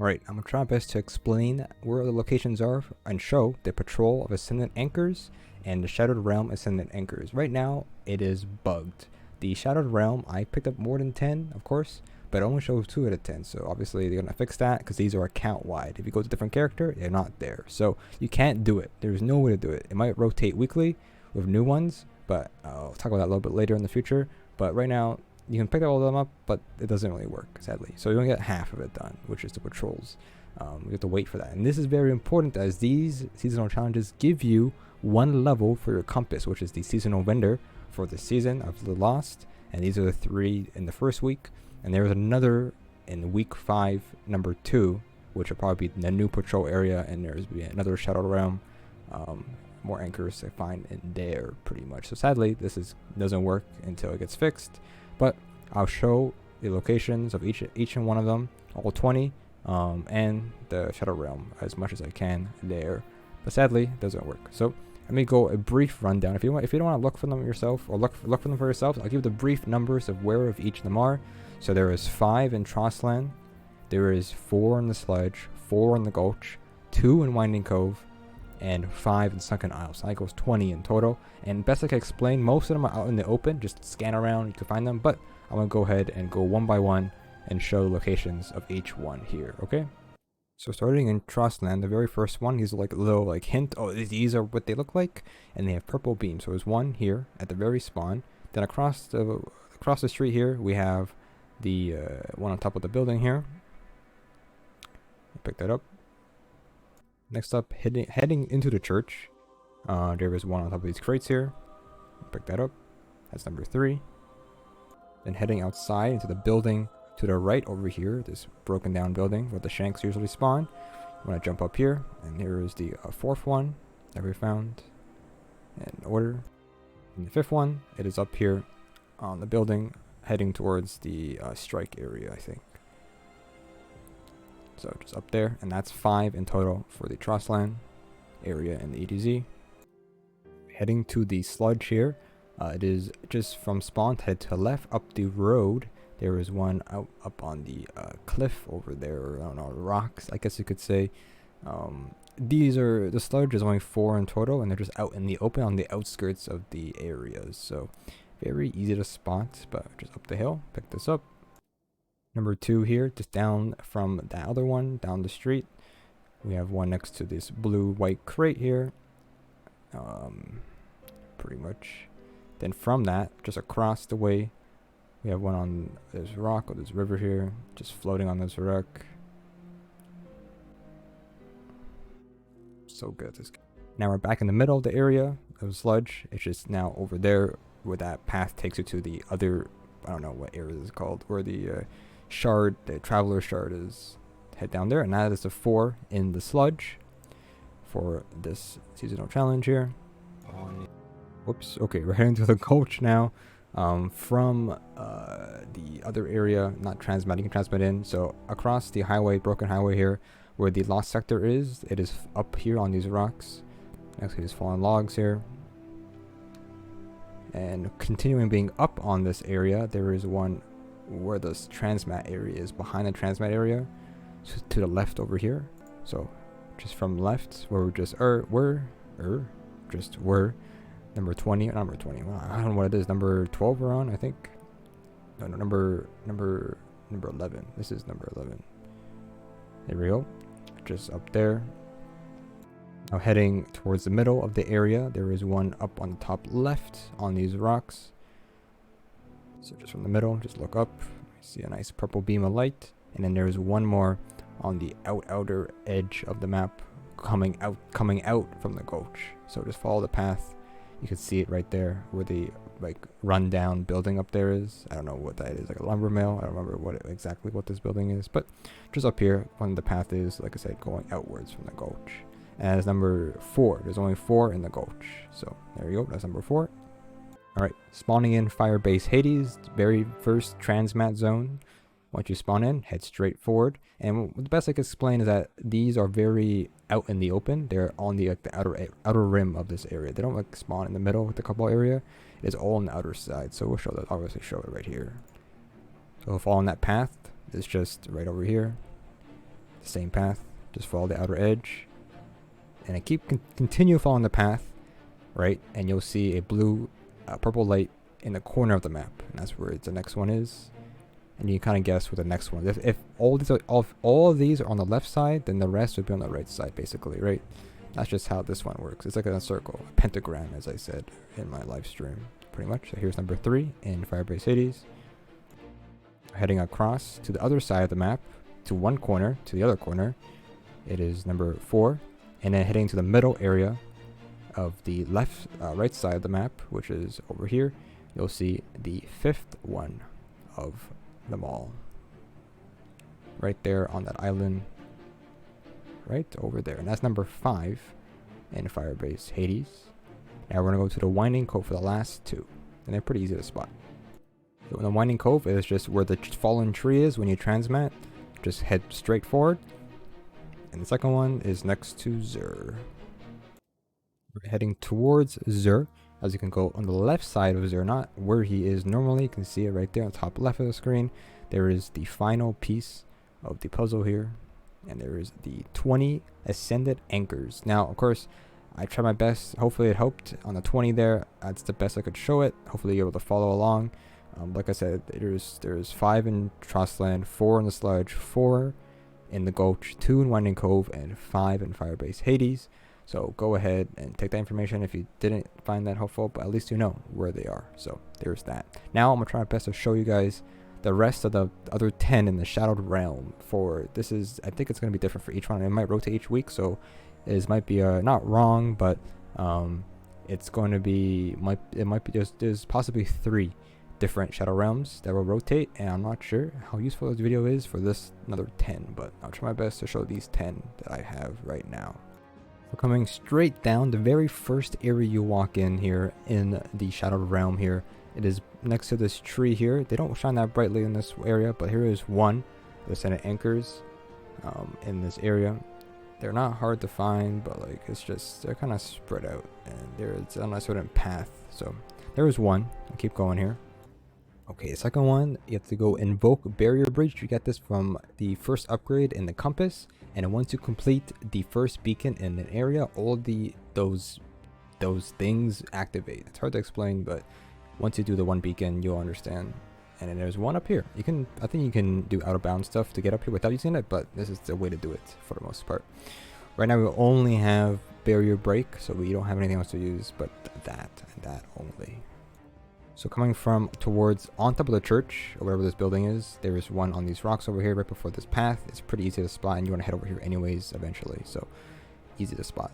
Alright, I'm gonna try my best to explain where the locations are and show the patrol of Ascendant Anchors and the Shadowed Realm Ascendant Anchors. Right now, it is bugged. The Shadowed Realm, I picked up more than 10, of course, but it only shows 2 out of 10, so obviously they're gonna fix that because these are account-wide. If you go to a different character, they're not there. So you can't do it. There's no way to do it. It might rotate weekly with new ones, but I'll talk about that a little bit later in the future. But right now, you can pick all of them up, but it doesn't really work, sadly. So you only get half of it done, which is the patrols. You have to wait for that. And this is very important as these seasonal challenges give you 1 level for your compass, which is the seasonal vendor for the season of the Lost. And these are the 3 in the first week. And there's another in week 5, number 2, which will probably be the new patrol area. And there's another Shadow Realm, more anchors to find in there, pretty much. So sadly, this doesn't work until it gets fixed. But I'll show the locations of each and one of them, all 20, and the Shadow Realm as much as I can there. But sadly, it doesn't work. So let me go a brief rundown. If you don't want to look for them yourself or look for them for yourself, I'll give you the brief numbers of where of each of them are. So there is 5 in Trostland, there is 4 in the Sludge, 4 in the Gulch, 2 in Wayfinding Cove, and 5 in Sunken Isles. So that goes 20 in total. And best I can explain, most of them are out in the open. Just scan around, you can find them. But I'm going to go ahead and go one by one and show the locations of each one here, okay? So starting in Trostland, the very first one, he's like a little hint. Oh, these are what they look like. And they have purple beams. So there's one here at the very spawn. Then across the street here, we have the one on top of the building here. Pick that up. Next up, heading into the church, there is one on top of these crates here. Pick that up. That's number 3. Then heading outside into the building to the right over here, this broken down building where the shanks usually spawn. I'm going to jump up here, and here is the 4th one that we found in order. And the 5th one, it is up here on the building, heading towards the strike area, I think. So just up there, and that's 5 in total for the Trostland area in the EDZ. Heading to the Sludge here, it is just from spawn to head to the left up the road. There is one up on the cliff over there, or I don't know, rocks, I guess you could say. The Sludge is only 4 in total, and they're just out in the open on the outskirts of the areas. So very easy to spot, but just up the hill, pick this up. Number 2 here, just down from that other one, down the street. We have one next to this blue-white crate here. Pretty much. Then from that, just across the way, we have one on this rock or this river here, just floating on this rock. So good. Now we're back in the middle of the area of Sludge. It's just now over there where that path takes you to the other, I don't know what area this is called, where the shard, the traveler shard is. Head down there, and that is the 4 in the Sludge for this seasonal challenge here. Whoops. Okay, we're heading to the Gulch now. From the other area, not transmat, you can transmit in. So across the highway, broken highway here, where the lost sector is, it is up here on these rocks. Next to these fallen logs here. And continuing being up on this area, there is one where this transmat area is, behind the transmat area, to the left over here. So just from left, where we just were number 20, number 20. Well, I don't know what it is. Number 12 we're on, I think. No, number 11. This is number 11. There we go. Just up there. Now heading towards the middle of the area, there is one up on the top left on these rocks. So just from the middle, just look up. You see a nice purple beam of light, and then there's one more on the outer edge of the map, coming out from the Gulch. So just follow the path. You can see it right there where the rundown building up there is. I don't know what that is, like a lumber mill. I don't remember exactly what this building is, but just up here when the path is, like I said, going outwards from the Gulch. As number 4, there's only 4 in the Gulch. So there you go, that's number 4. Alright, spawning in Firebase Hades, very first transmat zone. Once you spawn in, head straight forward. And the best I can explain is that these are very out in the open. They're on the outer rim of this area. They don't spawn in the middle with the couple area. It is all on the outer side. So we'll show that. Obviously, show it right here. So following that path is just right over here. the same path, just follow the outer edge, and I continue following the path, right? And you'll see a blue, purple light in the corner of the map, and that's where the next one is. And you kind of guess what the next one. If all of these are on the left side, then the rest would be on the right side, basically, right? That's just how this one works. It's like a circle, a pentagram, as I said in my live stream, pretty much. So here's number 3 in Firebase Hades. Heading across to the other side of the map, to one corner, to the other corner, it is number 4. And then heading to the middle area of the right side of the map, which is over here, you'll see the 5th one of them all. Right there on that island. Right over there. And that's number 5 in Firebase Hades. Now we're going to go to the Winding Cove for the last 2. And they're pretty easy to spot. So in the Winding Cove is just where the fallen tree is when you transmat. Just head straight forward. And the second one is next to Zur. We're heading towards Zur. As you can go on the left side of Zur, not where he is normally. You can see it right there on the top left of the screen. There is the final piece of the puzzle here. And there is the 20 Ascendant Anchors. Now, of course, I tried my best. Hopefully it helped. On the 20 there, that's the best I could show it. Hopefully you're able to follow along. Like I said, there's 5 in Trostland, 4 in the Sludge, 4 in the Gulch, 2 in Winding Cove, and 5 in Firebase Hades. So go ahead and take that information if you didn't find that helpful, but at least you know where they are. So there's that. Now I'm going to try my best to show you guys the rest of the other 10 in the Shadowed Realm. I think it's going to be different for each one. It might rotate each week, so it might be not wrong, but it's going to be, it might be just, there's possibly 3 different Shadow Realms that will rotate, and I'm not sure how useful this video is for this another 10, but I'll try my best to show these 10 that I have right now. We're coming straight down the very first area you walk in here in the Shadowed Realm here. It is next to this tree here. They don't shine that brightly in this area, but here is one of the Ascendant Anchors in this area. They're not hard to find, but like it's just, they're kind of spread out, and it's on a certain path. So there is one. I'll keep going here. Okay, the second one, you have to go invoke Barrier Bridge. You get this from the first upgrade in the compass, and once you complete the first beacon in an area, all those things activate. It's hard to explain, but once you do the one beacon, you'll understand. And then there's one up here. I think you can do out of bounds stuff to get up here without using it, but this is the way to do it for the most part. Right now we only have Barrier Break, so we don't have anything else to use but that and that only. So coming from towards on top of the church, or wherever this building is, there is one on these rocks over here right before this path. It's pretty easy to spot, and you want to head over here anyways eventually, so easy to spot.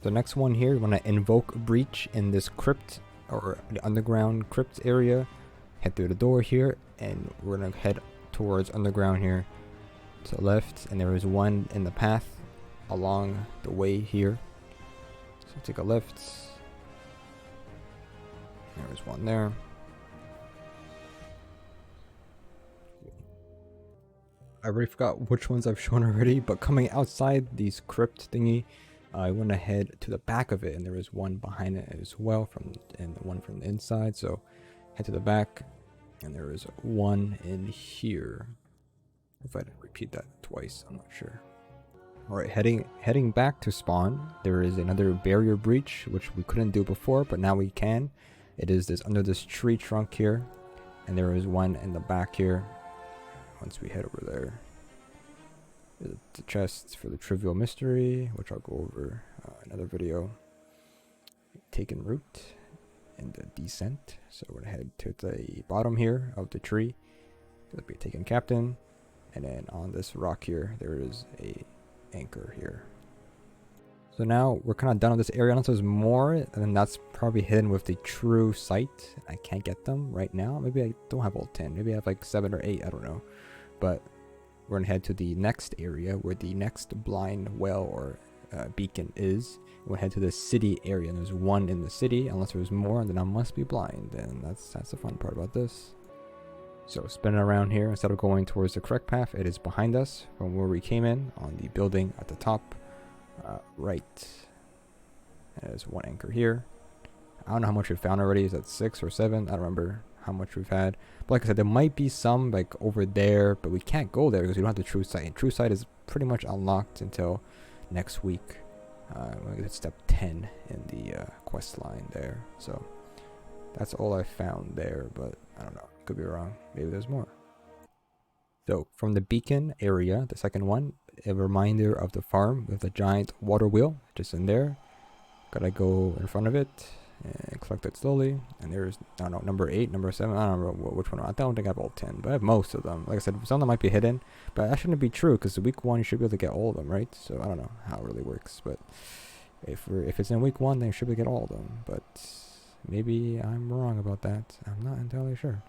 The next one here, you want to invoke Breach in this crypt, or the underground crypt area. Head through the door here, and we're going to head towards underground here to the left, and there is one in the path along the way here. So take a left. There's one there. I already forgot which ones I've shown already, but coming outside these crypt thingy, I want to head to the back of it, and there is one behind it as well, and one from the inside. So head to the back, and there is one in here. If I didn't repeat that twice, I'm not sure. Alright, heading back to spawn, there is another Barrier Breach, which we couldn't do before, but now we can. It is under this tree trunk here, and there is one in the back here. Once we head over there, the chests for the Trivial Mystery, which I'll go over another video. Taken root and the descent. So we're gonna head to the bottom here of the tree. It'll be a taken captain, and then on this rock here, there is a anchor here. So now we're kind of done with this area. Unless there's more, and then that's probably hidden with the true sight. I can't get them right now. Maybe I don't have all 10. Maybe I have like 7 or 8. I don't know. But we're gonna head to the next area where the next blind well or beacon is. We'll head to the city area, and there's one in the city. Unless there's more, then I must be blind, and that's the fun part about this. So spinning around here, instead of going towards the correct path, it is behind us from where we came in on the building at the top. Right. There's one anchor here. I don't know how much we found already. Is that 6 or 7? I don't remember how much we've had. But like I said, there might be some like over there, but we can't go there because we don't have the true sight. And true sight is pretty much unlocked until next week. It's step 10 in the quest line there. So that's all I found there, but I don't know. Could be wrong. Maybe there's more. So from the beacon area, the second one, a reminder of the farm with a giant water wheel just in there. Gotta go in front of it and collect it slowly. And there's, I don't know, number 8, number 7. I don't know which one. I don't think I have all 10, but I have most of them. Like I said, some of them might be hidden, but that shouldn't be true because week 1 you should be able to get all of them, right? So I don't know how it really works, but if it's in week 1, then you should be able to get all of them. But maybe I'm wrong about that. I'm not entirely sure.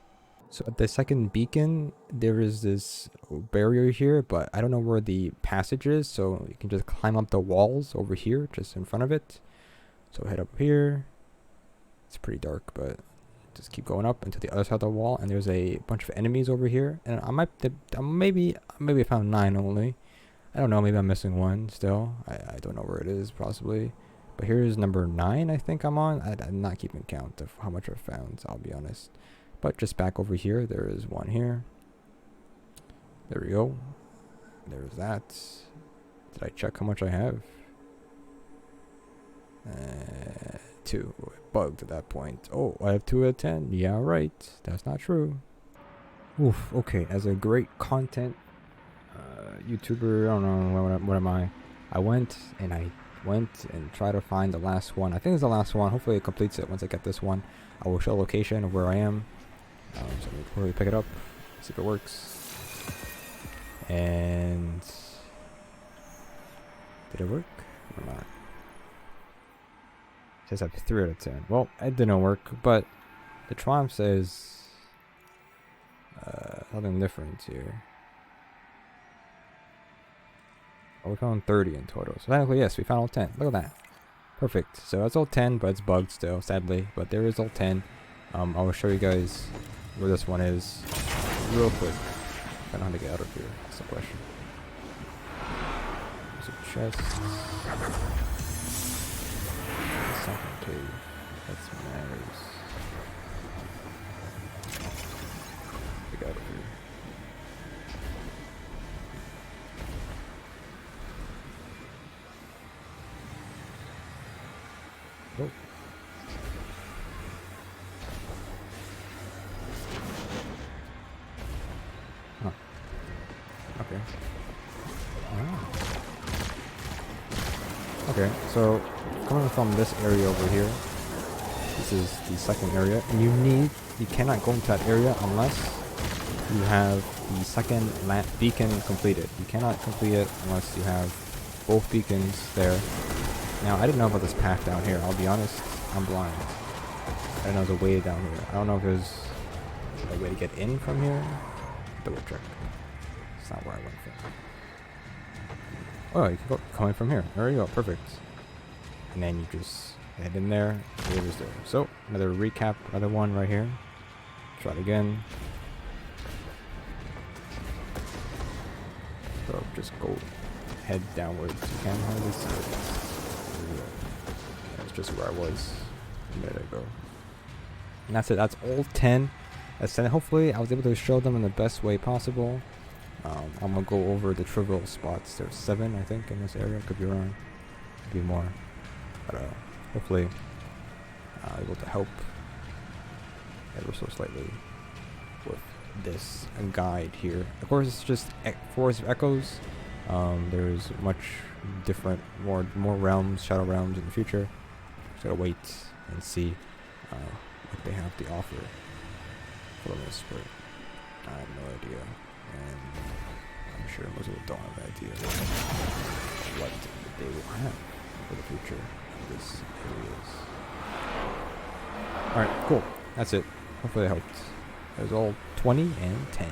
So at the second beacon, there is this barrier here, but I don't know where the passage is, so you can just climb up the walls over here, just in front of it. So head up here. It's pretty dark, but just keep going up into the other side of the wall, and there's a bunch of enemies over here. And maybe I found 9 only. I don't know, maybe I'm missing one still. I don't know where it is, possibly. But here's number 9, I think I'm on. I'm not keeping count of how much I've found, I'll be honest. But just back over here, there is one here. There we go. There's that. Did I check how much I have? 2. Bugged at that point. Oh, I have 2 out of 10. Yeah, right. That's not true. Oof. Okay, as a great content YouTuber, I don't know, what am I? I went and tried to find the last one. I think it's the last one. Hopefully it completes it once I get this one. I will show the location of where I am. So I'm going to pick it up, see if it works. And did it work or not? It says I have 3 out of 10. Well, it didn't work, but the triumph says something different here. Oh, we found 30 in total. So technically, yes, we found all 10. Look at that. Perfect. So that's all 10, but it's bugged still, sadly. But there is all 10. I will show you guys where this one is real quick. I don't know how to get out of here. That's the question. There's a chest. Sunken cave. That's nice. Get out of here. Oh. Huh. Okay. Ah. Okay, so coming from this area over here, this is the second area, and you cannot go into that area unless you have the second beacon completed. You cannot complete it unless you have both beacons there. Now, I didn't know about this path down here. I'll be honest, I'm blind. I didn't know there's a way down here. I don't know if there's a way to get in from here. Double check. It's not where I went from. Oh, you can go coming from here. There you go. Perfect. And then you just head in there. It is there. So, another recap. Another one right here. Try it again. So, just go head downwards. You can hardly see it. That's just where I was a minute ago. And that's it. That's all 10 Ascendant. Hopefully, I was able to show them in the best way possible. I'm going to go over the trivial spots. There's 7, I think, in this area. Could be wrong. Could be more. But hopefully, able to help ever so slightly with this guide here. Of course, it's just Forest of Echoes. There's much different, more realms, shadow realms in the future. Just gotta wait and see what they have to offer for this, but I have no idea, and I'm sure most people don't have an idea what they will have for the future of this areas. Alright, cool. That's it. Hopefully it helped. It was all 20 and 10.